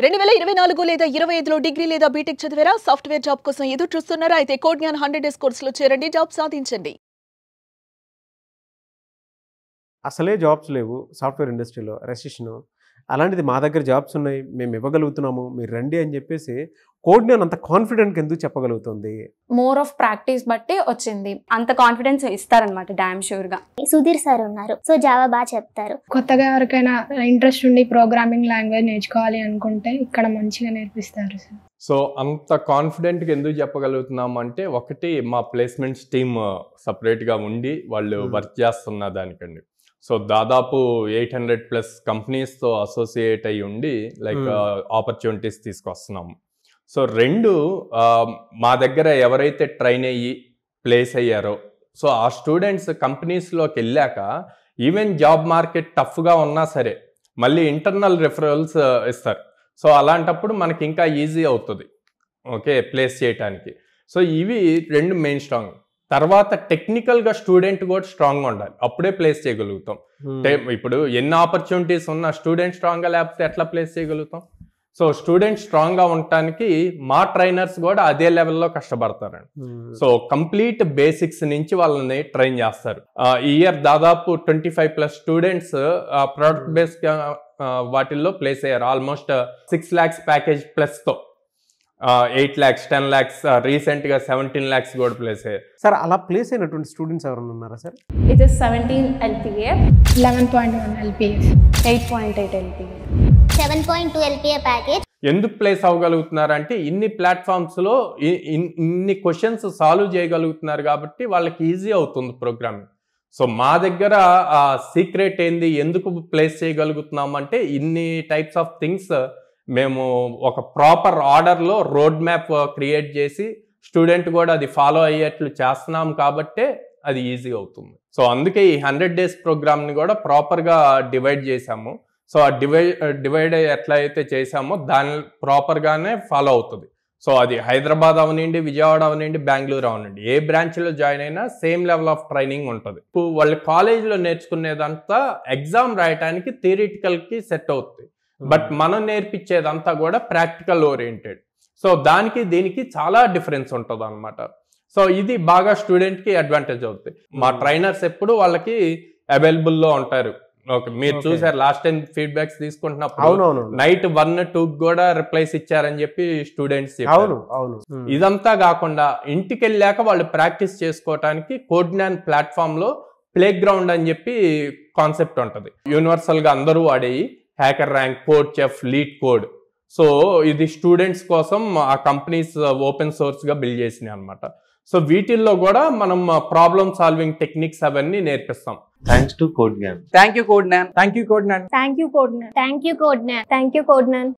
2024 లేదా 25లో డిగ్రీ లేదా బీటెక్ చదివారా? సాఫ్ట్‌వేర్ జాబ్ కోసం ఎదురు చూస్తున్నారా? అయితే కోడ్‌జ్ఞాన్ 100 డేస్ కోర్సులో చేరండి, జాబ్ సాధించండి. అసలే జాబ్స్ లేవు సాఫ్ట్‌వేర్ ఇండస్ట్రీలో రెసిషను. అలాంటిది మా దగ్గర జాబ్స్ ఉన్నాయి, మేము ఇవ్వగలుగుతున్నాము, మీరు రండి అని చెప్పేసి కోడ్‌జ్ఞాన్ అంత కాన్ఫిడెంట్‌గా ఎందుకు చెప్పగలుగుతుంది? మోర్ ఆఫ్ ప్రాక్టీస్ బట్టి వచ్చింది. అంత కాన్ఫిడెన్స్ ఇస్తారనమాట డామ్ షూర్ గా. సుధీర్ సార్ ఉన్నారు, సో జావా బాగా చెప్తారు. కొత్తగా ఎవరికైనా ఇంట్రెస్ట్ ఉండి ప్రోగ్రామింగ్ లాంగ్వేజ్ నేర్చుకోవాలి అనుకుంటే ఇక్కడ మంచిగా నేర్పిస్తారు సార్. సో అంత కాన్ఫిడెంట్గా ఎందుకు చెప్పగలుగుతున్నాం అంటే, ఒకటి మా ప్లేస్మెంట్స్ టీమ్ సపరేట్గా ఉండి వాళ్ళు వర్క్ చేస్తున్న దానికండి. సో దాదాపు 800+ కంపెనీస్తో అసోసియేట్ అయ్యి ఉండి లైక్ ఆపర్చునిటీస్ తీసుకొస్తున్నాము. సో మా దగ్గర ఎవరైతే ట్రైన్ అయ్యి ప్లేస్ అయ్యారో, సో ఆ స్టూడెంట్స్ కంపెనీస్లోకి వెళ్ళాక ఈవెన్ జాబ్ మార్కెట్ టఫ్గా ఉన్నా సరే మళ్ళీ ఇంటర్నల్ రెఫరల్స్ ఇస్తారు. సో అలాంటప్పుడు మనకి ఇంకా ఈజీ అవుతుంది ఓకే ప్లేస్ చేయడానికి. సో ఇవి రెండు మెయిన్ స్ట్రాంగ్. తర్వాత టెక్నికల్గా స్టూడెంట్ కూడా స్ట్రాంగ్గా ఉండాలి, అప్పుడే ప్లేస్ చేయగలుగుతాం. ఇప్పుడు ఎన్ని ఆపర్చునిటీస్ ఉన్నా స్టూడెంట్ స్ట్రాంగ్గా లేకపోతే ఎట్లా ప్లేస్ చేయగలుగుతాం? సో స్టూడెంట్ స్ట్రాంగ్గా ఉండటానికి మా ట్రైనర్స్ కూడా అదే లెవెల్లో కష్టపడతారండి. సో కంప్లీట్ బేసిక్స్ నుంచి వాళ్ళని ట్రైన్ చేస్తారు. ఈ ఇయర్ దాదాపు 25+ స్టూడెంట్స్ ప్రోడక్ట్ బేస్డ్ వాటిల్లో ప్లేస్ అయ్యారు. ఆల్మోస్ట్ 6 lakhs ప్యాకేజ్ ప్లస్తో 8 lakhs, 10 lakhs, రీసెంట్గా 17 lakhs కూడా ప్లేస్ అయ్యారు. సార్ అలా ప్లేస్ అయినటువంటి స్టూడెంట్స్ ఎవరైనా ఉన్నారా sir? It is 17 LPA, 11.1 LPA, 8.8 LPA, 7.2 LPA package. ఎందుకు ప్లేస్ అవ్వగలుగుతున్నారంటే ఇన్ని ప్లాట్ఫామ్స్లో ఇన్ని క్వశ్చన్స్ సాల్వ్ చేయగలుగుతున్నారు కాబట్టి వాళ్ళకి ఈజీ అవుతుంది ప్రోగ్రామింగ్. సో మా దగ్గర సీక్రెట్ ఏంది, ఎందుకు ప్లేస్ చేయగలుగుతున్నాం అంటే ఇన్ని టైప్స్ ఆఫ్ థింగ్స్ మేము ఒక ప్రాపర్ ఆర్డర్లో రోడ్ మ్యాప్ క్రియేట్ చేసి స్టూడెంట్ కూడా అది ఫాలో అయ్యేట్లు చేస్తున్నాం కాబట్టే అది ఈజీ అవుతుంది. సో అందుకే ఈ 100 days ప్రోగ్రామ్ని కూడా ప్రాపర్గా డివైడ్ చేసాము. సో ఆ డివైడ్ ఎట్లా అయితే చేసామో దాని ప్రాపర్గానే ఫాలో అవుతుంది. సో అది హైదరాబాద్ అవనండి, విజయవాడ అవనండి, బెంగళూరు అవనండి, ఏ బ్రాంచ్లో జాయిన్ అయినా సేమ్ లెవెల్ ఆఫ్ ట్రైనింగ్ ఉంటుంది. వాళ్ళు కాలేజ్లో నేర్చుకునేదంతా ఎగ్జామ్ రాయటానికి థియరిటికల్కి సెట్ అవుతుంది, బట్ మనం నేర్పించేదంతా కూడా ప్రాక్టికల్ ఓరియంటెడ్. సో దానికి దీనికి చాలా డిఫరెన్స్ ఉంటుంది అనమాట. సో ఇది బాగా స్టూడెంట్కి అడ్వాంటేజ్ అవుతుంది. మా ట్రైనర్స్ ఎప్పుడు వాళ్ళకి అవైలబుల్లో ఉంటారు. ఓకే, మీరు చూసారు లాస్ట్ టైం ఫీడ్బ్యాక్స్ తీసుకుంటున్నప్పుడు నైట్ 1-2 కూడా రిప్లైస్ ఇచ్చారని చెప్పి స్టూడెంట్స్ చెప్పారు. ఇదంతా కాకుండా ఇంటికి వెళ్ళాక వాళ్ళు ప్రాక్టీస్ చేసుకోవటానికి కోడ్‌జ్ఞాన్ ప్లాట్ఫామ్లో ప్లే గ్రౌండ్ అని చెప్పి కాన్సెప్ట్ ఉంటుంది. యూనివర్సల్గా అందరూ వాడేవి HackerRank, CodeChef, LeetCode. So ఇది స్టూడెంట్స్ కోసం ఆ కంపెనీస్ ఓపెన్ సోర్స్గా బిల్డ్ చేసినాయి అనమాట. సో వీటిల్లో కూడా మనం ప్రాబ్లమ్ సాల్వింగ్ టెక్నిక్స్ అవన్నీ నేర్పిస్తాం. Thanks to Codegnan. Thank you Codegnan. Thank you కోడ్‌జ్ఞాన్.